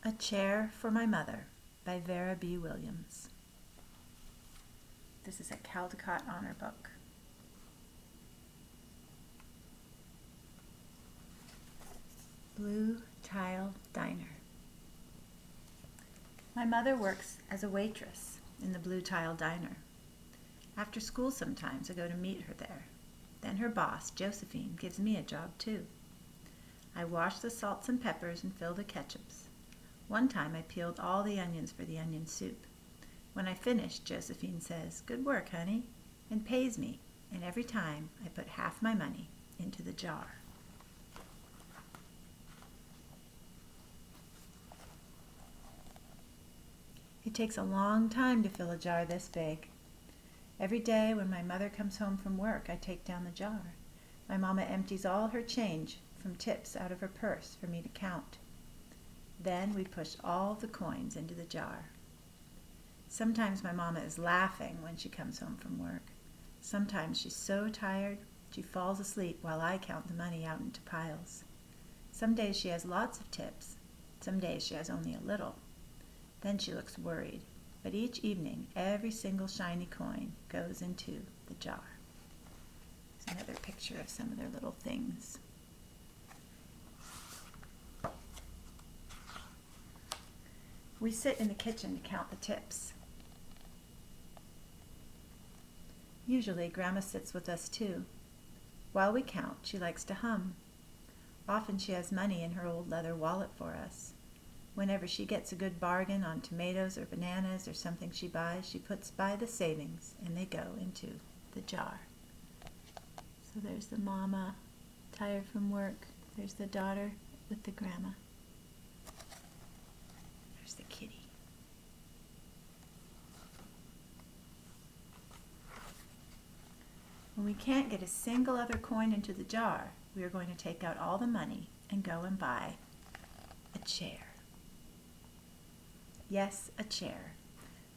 A Chair for My Mother by Vera B. Williams. This is a Caldecott Honor book. Blue Tile Diner. My mother works as a waitress in the Blue Tile Diner. After school sometimes I go to meet her there. Then her boss, Josephine, gives me a job too. I wash the salts and peppers and fill the ketchups. One time I peeled all the onions for the onion soup. When I finished, Josephine says, "Good work, honey," and pays me, and every time I put half my money into the jar. It takes a long time to fill a jar this big. Every day when my mother comes home from work, I take down the jar. My mama empties all her change from tips out of her purse for me to count. Then we push all the coins into the jar. Sometimes my mama is laughing when she comes home from work. Sometimes she's so tired she falls asleep while I count the money out into piles. Some days she has lots of tips. Some days she has only a little. Then she looks worried. But each evening, every single shiny coin goes into the jar. There's another picture of some of their little things. We sit in the kitchen to count the tips. Usually, Grandma sits with us too. While we count, she likes to hum. Often she has money in her old leather wallet for us. Whenever she gets a good bargain on tomatoes or bananas or something she buys, she puts by the savings and they go into the jar. So there's the mama, tired from work. There's the daughter with the grandma. There's the kitty. When we can't get a single other coin into the jar, we are going to take out all the money and go and buy a chair. Yes, a chair.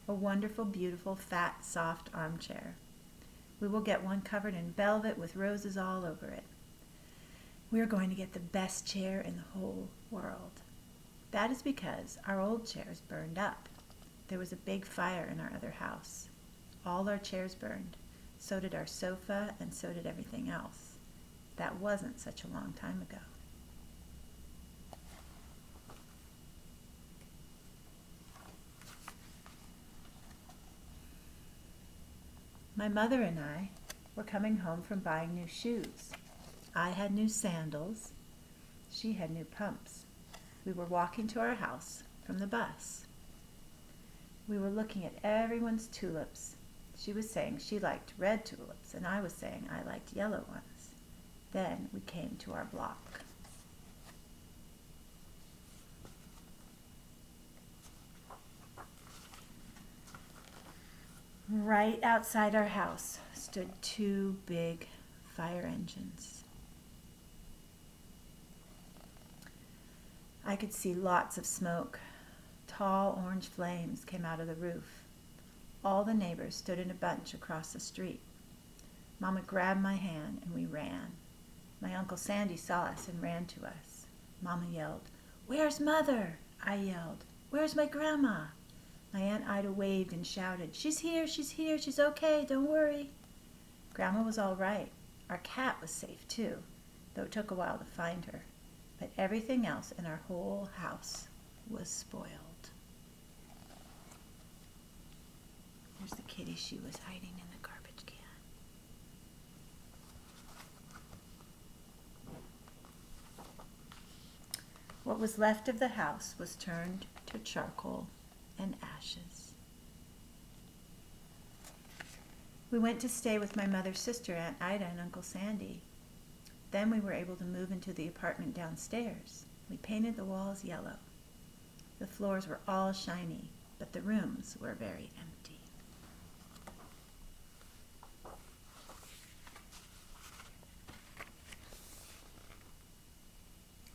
A wonderful, beautiful, fat, soft armchair. We will get one covered in velvet with roses all over it. We are going to get the best chair in the whole world. That is because our old chairs burned up. There was a big fire in our other house. All our chairs burned. So did our sofa, and so did everything else. That wasn't such a long time ago. My mother and I were coming home from buying new shoes. I had new sandals. She had new pumps. We were walking to our house from the bus. We were looking at everyone's tulips. She was saying she liked red tulips, and I was saying I liked yellow ones. Then we came to our block. Right outside our house stood two big fire engines. I could see lots of smoke. Tall orange flames came out of the roof. All the neighbors stood in a bunch across the street. Mama grabbed my hand and we ran. My Uncle Sandy saw us and ran to us. Mama yelled, "Where's Mother?" I yelled, "Where's my grandma?" My Aunt Ida waved and shouted, she's here, she's okay, don't worry." Grandma was all right. Our cat was safe too, though it took a while to find her. But everything else in our whole house was spoiled. There's the kitty she was hiding in the garbage can. What was left of the house was turned to charcoal and ashes. We went to stay with my mother's sister, Aunt Ida, and Uncle Sandy. Then we were able to move into the apartment downstairs. We painted the walls yellow. The floors were all shiny, but the rooms were very empty.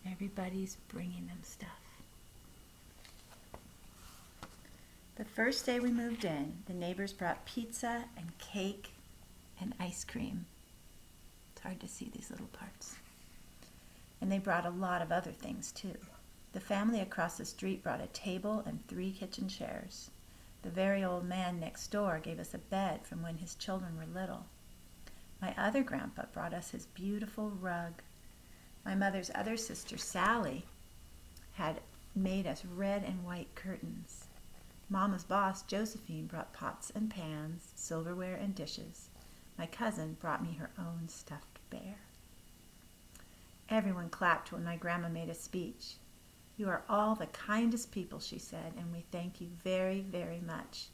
Everybody's bringing them stuff. The first day we moved in, the neighbors brought pizza and cake and ice cream. It's hard to see these little parts. And they brought a lot of other things too. The family across the street brought a table and 3 kitchen chairs. The very old man next door gave us a bed from when his children were little. My other grandpa brought us his beautiful rug. My mother's other sister, Sally, had made us red and white curtains. Mama's boss, Josephine, brought pots and pans, silverware and dishes. My cousin brought me her own stuffed bear. Everyone clapped when my grandma made a speech. "You are all the kindest people," she said, "and we thank you very, very much.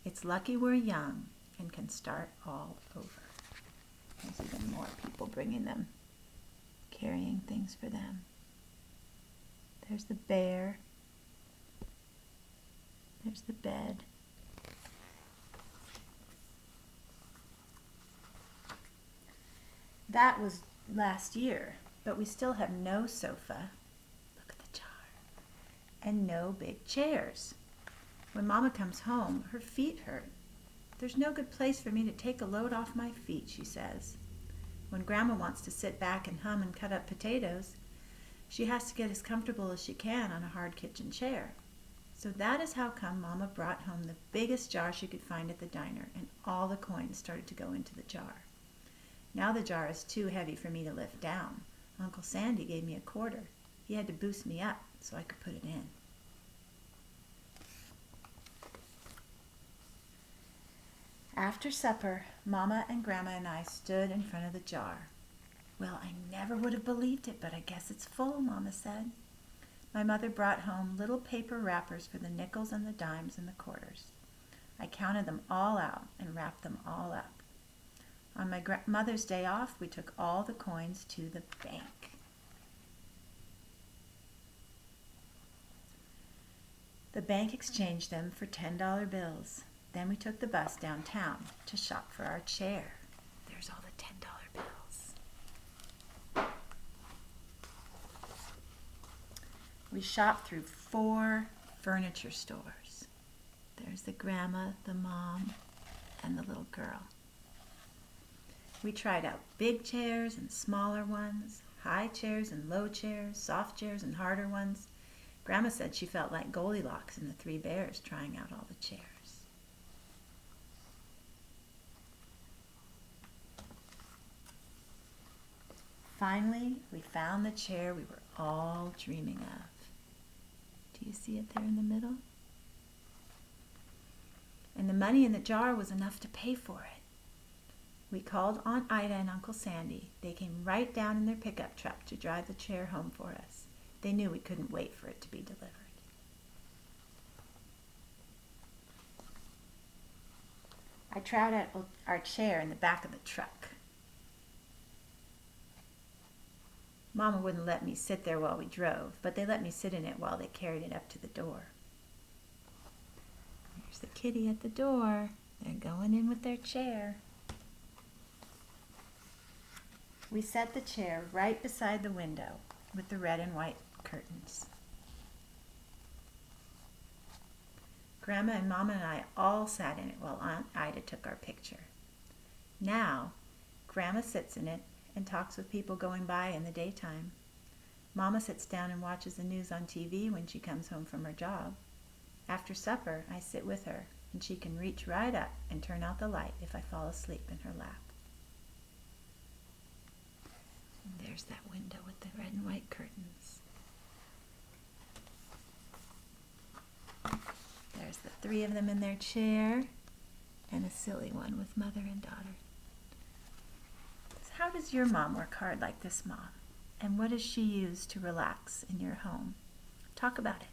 It's lucky we're young and can start all over." There's even more people bringing them, carrying things for them. There's the bear. There's the bed. That was last year, but we still have no sofa. Look at the jar. And no big chairs. When Mama comes home, her feet hurt. "There's no good place for me to take a load off my feet," she says. When Grandma wants to sit back and hum and cut up potatoes, she has to get as comfortable as she can on a hard kitchen chair. So that is how come Mama brought home the biggest jar she could find at the diner, and all the coins started to go into the jar. Now the jar is too heavy for me to lift down. Uncle Sandy gave me a quarter. He had to boost me up so I could put it in. After supper, Mama and Grandma and I stood in front of the jar. "Well, I never would have believed it, but I guess it's full," Mama said. My mother brought home little paper wrappers for the nickels and the dimes and the quarters. I counted them all out and wrapped them all up. On my mother's day off, we took all the coins to the bank. The bank exchanged them for $10 bills. Then we took the bus downtown to shop for our chair. There's all the $10 bills. We shopped through 4 furniture stores. There's the grandma, the mom, and the little girl. We tried out big chairs and smaller ones, high chairs and low chairs, soft chairs and harder ones. Grandma said she felt like Goldilocks and the 3 bears trying out all the chairs. Finally, we found the chair we were all dreaming of. Do you see it there in the middle? And the money in the jar was enough to pay for it. We called Aunt Ida and Uncle Sandy. They came right down in their pickup truck to drive the chair home for us. They knew we couldn't wait for it to be delivered. I tried out our chair in the back of the truck. Mama wouldn't let me sit there while we drove, but they let me sit in it while they carried it up to the door. There's the kitty at the door. They're going in with their chair. We set the chair right beside the window with the red and white curtains. Grandma and Mama and I all sat in it while Aunt Ida took our picture. Now, Grandma sits in it and talks with people going by in the daytime. Mama sits down and watches the news on TV when she comes home from her job. After supper, I sit with her, and she can reach right up and turn out the light if I fall asleep in her lap. And there's that window with the red and white curtains. There's the 3 of them in their chair, and a silly one with mother and daughter. How does your mom work hard like this, Mom? And what does she use to relax in your home? Talk about it.